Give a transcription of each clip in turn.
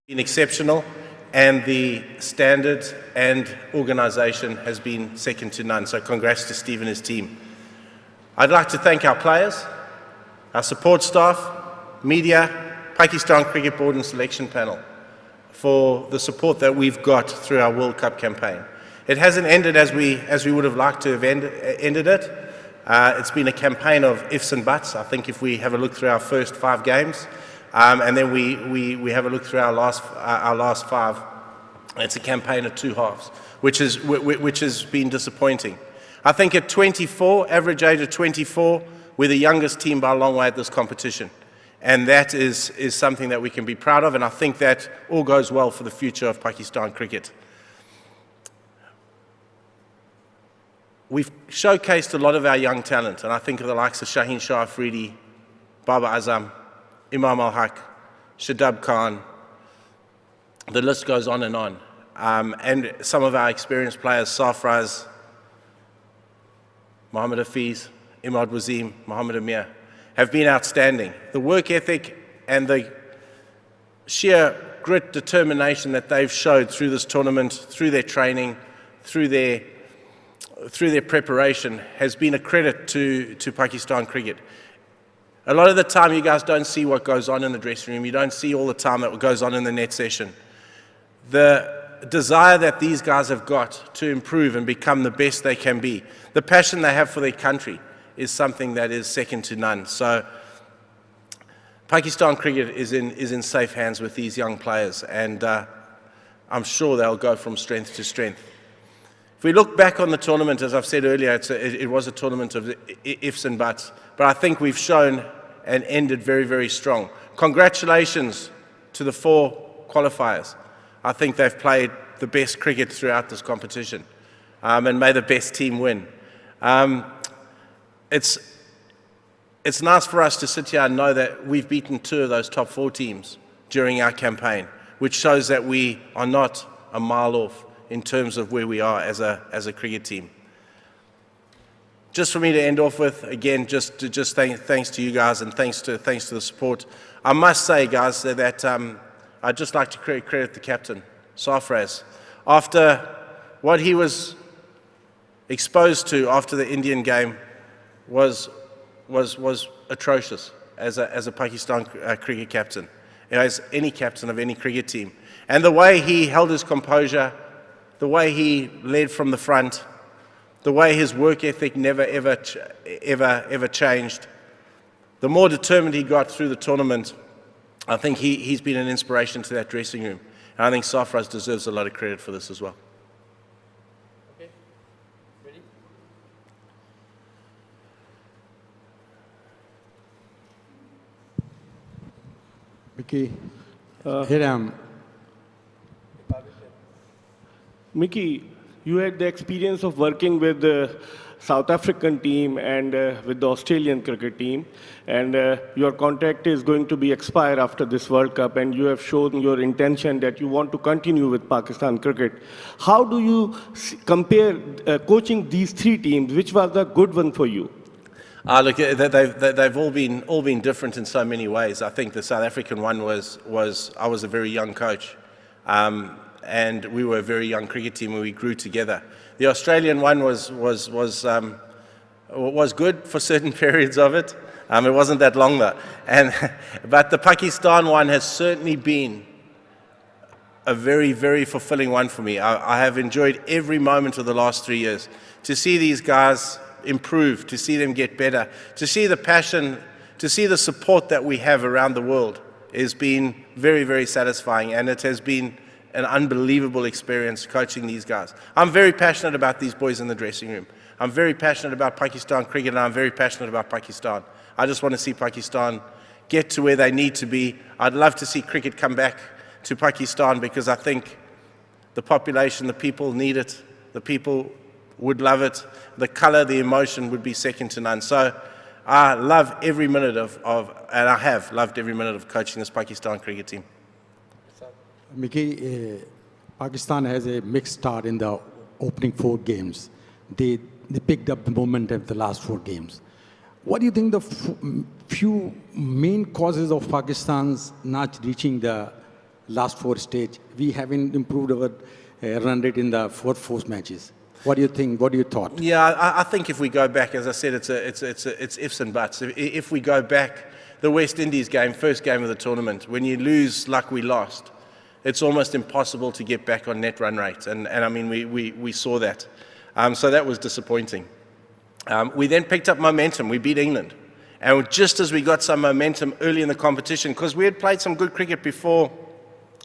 been exceptional, and the standard and organisation has been second to none. So congrats to Steve and his team. I'd like to thank our players, our support staff, media, Pakistan Cricket Board and selection panel for the support that we've got through our World Cup campaign. It hasn't ended as we would have liked to have ended it. It's been a campaign of ifs and buts. I think if we have a look through our first 5 games, and then we have a look through our last 5, it's a campaign of 2 halves, which has been disappointing. I think at 24, average age of 24, we're the youngest team by a long way at this competition. And that is something that we can be proud of, and I think that all goes well for the future of Pakistan cricket. We've showcased a lot of our young talent, and I think of the likes of Shaheen Shah Afridi, Baba Azam, Imam Al-Haq, Shadab Khan, the list goes on. And some of our experienced players, Sarfraz, Mohammad Hafiz, Imad Wazim, Mohammad Amir, have been outstanding. The work ethic and the sheer grit, determination that they've showed through this tournament, through their training, through their preparation, has been a credit to Pakistan cricket. A lot of the time you guys don't see what goes on in the dressing room. You don't see all the time that goes on in the net session. The desire that these guys have got to improve and become the best they can be, the passion they have for their country, is something that is second to none. So Pakistan cricket is in safe hands with these young players, and I'm sure they'll go from strength to strength. If we look back on the tournament, as I've said earlier, it was a tournament of ifs and buts, but I think we've shown and ended very, very strong. Congratulations to the 4 qualifiers. I think they've played the best cricket throughout this competition, and may the best team win. It's nice for us to sit here and know that we've beaten 2 of those top 4 teams during our campaign, which shows that we are not a mile off in terms of where we are as a cricket team. Just for me to end off with, again, thanks to you guys, and thanks to the support. I must say, guys, that I'd just like to credit the captain, Sarfraz. After what he was exposed to after the Indian game was atrocious as a Pakistan cricket captain, as any captain of any cricket team. And the way he held his composure, the way he led from the front, the way his work ethic never ever changed, the more determined he got through the tournament, I think he's been an inspiration to that dressing room. And I think Sarfraz deserves a lot of credit for this as well. Okay, ready? Mickey, here I am. Mickey, you had the experience of working with the South African team and with the Australian cricket team, and your contract is going to be expire after this World Cup, and you have shown your intention that you want to continue with Pakistan cricket. How do you compare coaching these 3 teams? Which was the good one for you? Look, they've all been different in so many ways. I think the South African one was I was a very young coach. And we were a very young cricket team and we grew together. The Australian one was good for certain periods of it. It wasn't that long though. But the Pakistan one has certainly been a very, very fulfilling one for me. I have enjoyed every moment of the last 3 years. To see these guys improve, to see them get better, to see the passion, to see the support that we have around the world has been very, very satisfying, and it has been an unbelievable experience coaching these guys. I'm very passionate about these boys in the dressing room. I'm very passionate about Pakistan cricket, and I'm very passionate about Pakistan. I just want to see Pakistan get to where they need to be. I'd love to see cricket come back to Pakistan, because I think the population, the people need it. The people would love it. The color, the emotion would be second to none. So I love every minute and I have loved every minute of coaching this Pakistan cricket team. Mickey, Pakistan has a mixed start in the opening 4 games. They picked up the momentum of the last 4 games. What do you think the few main causes of Pakistan's not reaching the last four stage, we haven't improved our run rate in the four matches. What do you think? What do you thought? Yeah, I think if we go back, as I said, it's ifs and buts. If we go back, the West Indies game, first game of the tournament, when you lose like we lost, it's almost impossible to get back on net run rate. And I mean, we saw that. So that was disappointing. We then picked up momentum. We beat England. And just as we got some momentum early in the competition, because we had played some good cricket before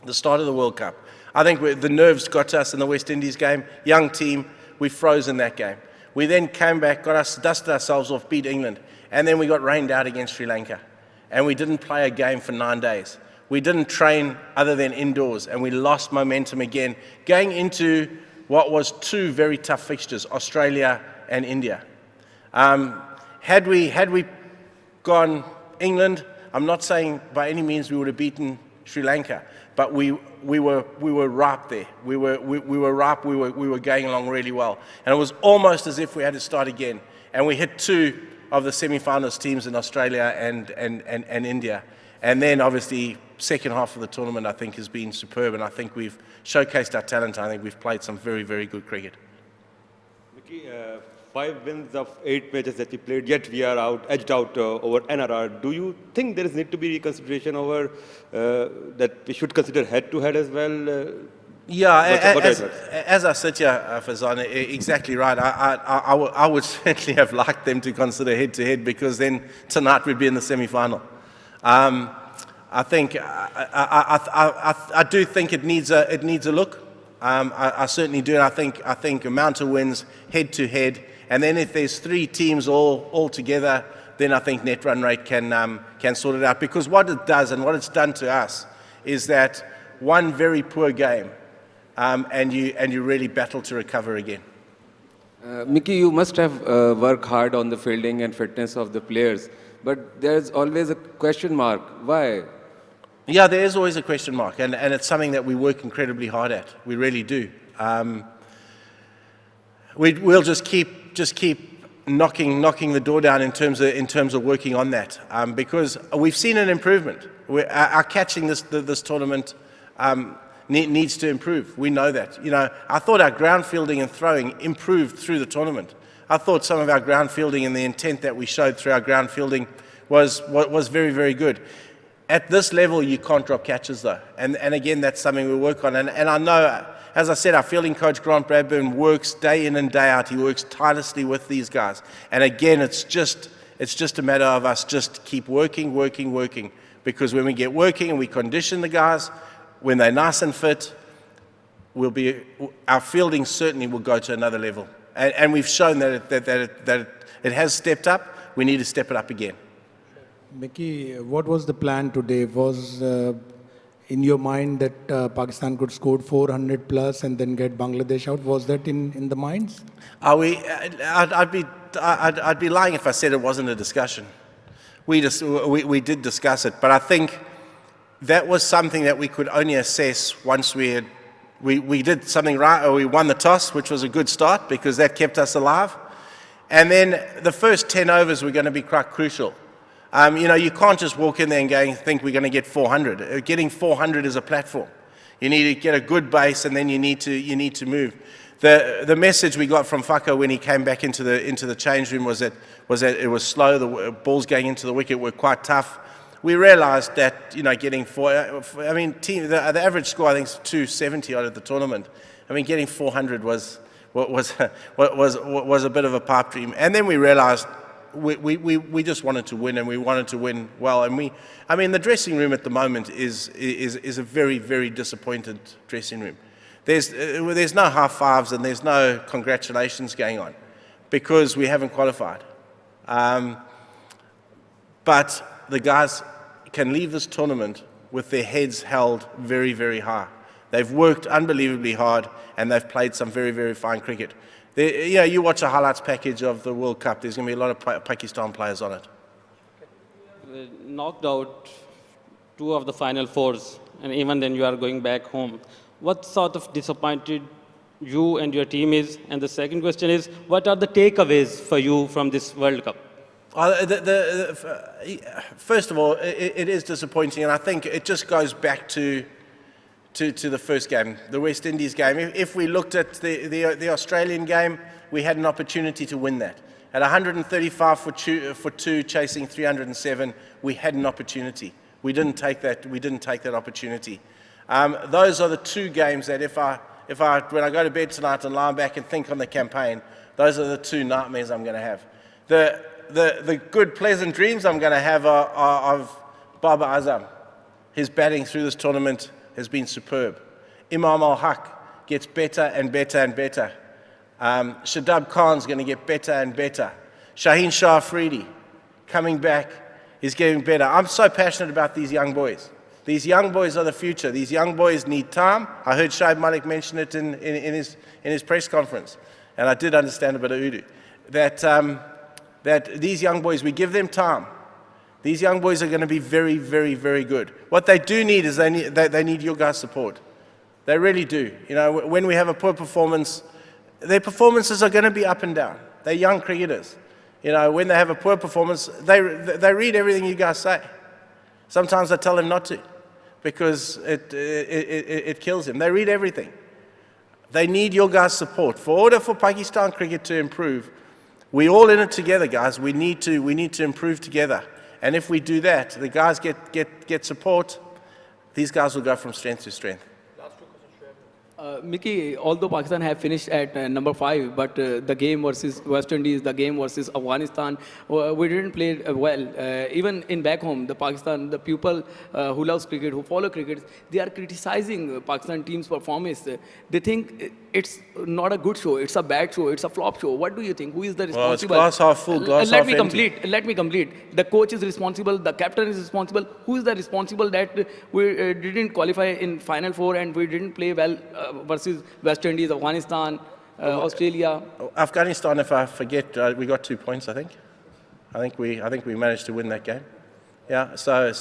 the start of the World Cup, I think the nerves got to us in the West Indies game. Young team, we froze in that game. We then came back, dusted ourselves off, beat England. And then we got rained out against Sri Lanka. And we didn't play a game for 9 days. We didn't train other than indoors, and we lost momentum again, going into what was two very tough fixtures, Australia and India. Had we gone England, I'm not saying by any means we would have beaten Sri Lanka, but we were ripe there. We were ripe. We were going along really well, and it was almost as if we had to start again. And we hit two of the semi-finalist teams in Australia and India, and then obviously second half of the tournament I think has been superb, and I think we've showcased our talent. I think we've played some very, very good cricket. Mickey, 5 wins of 8 matches that we played, yet we are edged out over NRR. Do you think there is need to be reconsideration over that we should consider head-to-head as well? Yeah, as I sit here, Fazan, exactly right. I would certainly have liked them to consider head-to-head, because then tonight we'd be in the semi-final. I think I do think it needs a look. I certainly do. And I think amount of wins head-to-head, and then if there's 3 teams all together, then I think net run rate can sort it out. Because what it does and what it's done to us is that one very poor game, and you really battle to recover again. Mickey, you must have worked hard on the fielding and fitness of the players, but there's always a question mark. Why? Yeah, there is always a question mark, and it's something that we work incredibly hard at. We really do. We'll just keep knocking the door down in terms of working on that, because we've seen an improvement. Our catching this tournament needs to improve. We know that. You know, I thought our ground fielding and throwing improved through the tournament. I thought some of our ground fielding and the intent that we showed through our ground fielding was very, very good. At this level, you can't drop catches, though. And again, that's something we work on. And I know, as I said, our fielding coach, Grant Bradburn, works day in and day out. He works tirelessly with these guys. And again, it's just a matter of us just keep working. Because when we get working and we condition the guys, when they're nice and fit, our fielding certainly will go to another level. And we've shown that it has stepped up. We need to step it up again. Mickey, what was the plan today? Was in your mind that Pakistan could score 400 plus and then get Bangladesh out? Was that in the minds? I'd be lying if I said it wasn't a discussion. We did discuss it, but I think that was something that we could only assess once we did something right, or we won the toss, which was a good start because that kept us alive. And then the first 10 overs were going to be quite crucial. You know, you can't just walk in there and think we're going to get 400. Getting 400 is a platform. You need to get a good base, and then you need to move. The message we got from Faka when he came back into the change room was that it was slow. The balls going into the wicket were quite tough. We realised that, you know, getting the average score I think is 270 out of the tournament. I mean, getting 400 was a bit of a pipe dream. And then we realised we just wanted to win, and we wanted to win well. And the dressing room at the moment is a very, very disappointed dressing room. There's no high fives and there's no congratulations going on because we haven't qualified. But the guys can leave this tournament with their heads held very, very high. They've worked unbelievably hard and they've played some very, very fine cricket. You watch a highlights package of the World Cup, there's going to be a lot of Pakistan players on it. Knocked out 2 of the final 4s, and even then you are going back home. What sort of disappointed you and your team is? And the second question is, what are the takeaways for you from this World Cup? First of all, it is disappointing, and I think it just goes back to to the first game, the West Indies game. If we looked at the Australian game, we had an opportunity to win that. At 135 for two, chasing 307, we had an opportunity. We didn't take that opportunity. Those are the two games that when I go to bed tonight and lie back and think on the campaign, those are the two nightmares I'm going to have. The good, pleasant dreams I'm going to have are of Babar Azam. His batting through this tournament has been superb. Imam al-Haq gets better and better and better. Shadab Khan's going to get better and better. Shaheen Shah Afridi coming back is getting better. I'm so passionate about these young boys. These young boys are the future. These young boys need time. I heard Shoaib Malik mention it in his press conference, and I did understand a bit of Urdu, that these young boys, we give them time. These young boys are going to be very, very, very good. What they do need is they need your guys' support. They really do. You know, when we have a poor performance, their performances are going to be up and down. They're young cricketers. You know, when they have a poor performance, they read everything you guys say. Sometimes I tell them not to, because it kills them. They read everything. They need your guys' support. For order for Pakistan cricket to improve, we're all in it together, guys. We need to improve together. And if we do that, the guys get support, these guys will go from strength to strength. Mickey, although Pakistan have finished at number 5, but the game versus West Indies, the game versus Afghanistan, we didn't play well. Even in back home, the people who loves cricket, who follow cricket, they are criticizing Pakistan team's performance. They think it's not a good show, it's a bad show, it's a flop show. What do you think? Who is the responsible? Well, it's glass half full, glass half empty. Let me complete. The coach is responsible, the captain is responsible. Who is the responsible that we didn't qualify in Final 4 and we didn't play well versus West Indies, Afghanistan, Australia? Afghanistan, if I forget, we got 2 points, I think. I think we managed to win that game. Yeah, so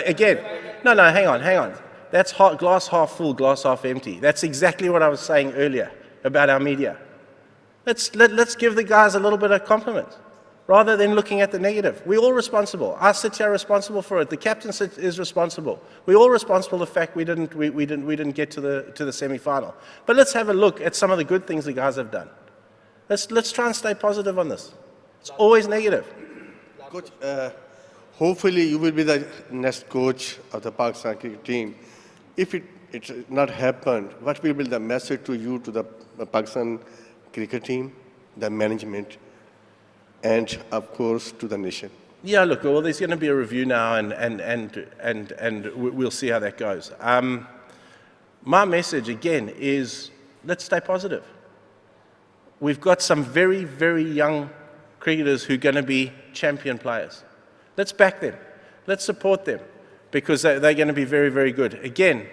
again, no, hang on. That's glass half full, glass half empty. That's exactly what I was saying earlier about our media. Let's give the guys a little bit of compliment rather than looking at the negative. We're all responsible. Our city are responsible for it. The captain is responsible. We're all responsible for the fact we didn't get to the semi-final. But let's have a look at some of the good things the guys have done. Let's try and stay positive on this. It's always negative. Coach, hopefully you will be the next coach of the Pakistan cricket team. If it's not happened, what will be the message to you, to the Pakistan cricket team, the management, and of course to the nation? Yeah, look, well, there's going to be a review now, and we'll see how that goes. My message again is let's stay positive. We've got some very, very young cricketers who are going to be champion players. Let's back them. Let's support them, because they're going to be very, very good. Again,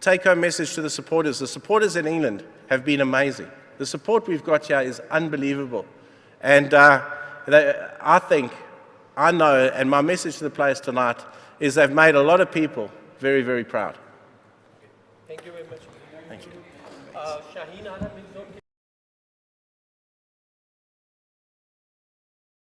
take-home message to the supporters. The supporters in England have been amazing. The support we've got here is unbelievable. And I know, and my message to the players tonight is they've made a lot of people very, very proud. Thank you very much. Thank you. Shaheen,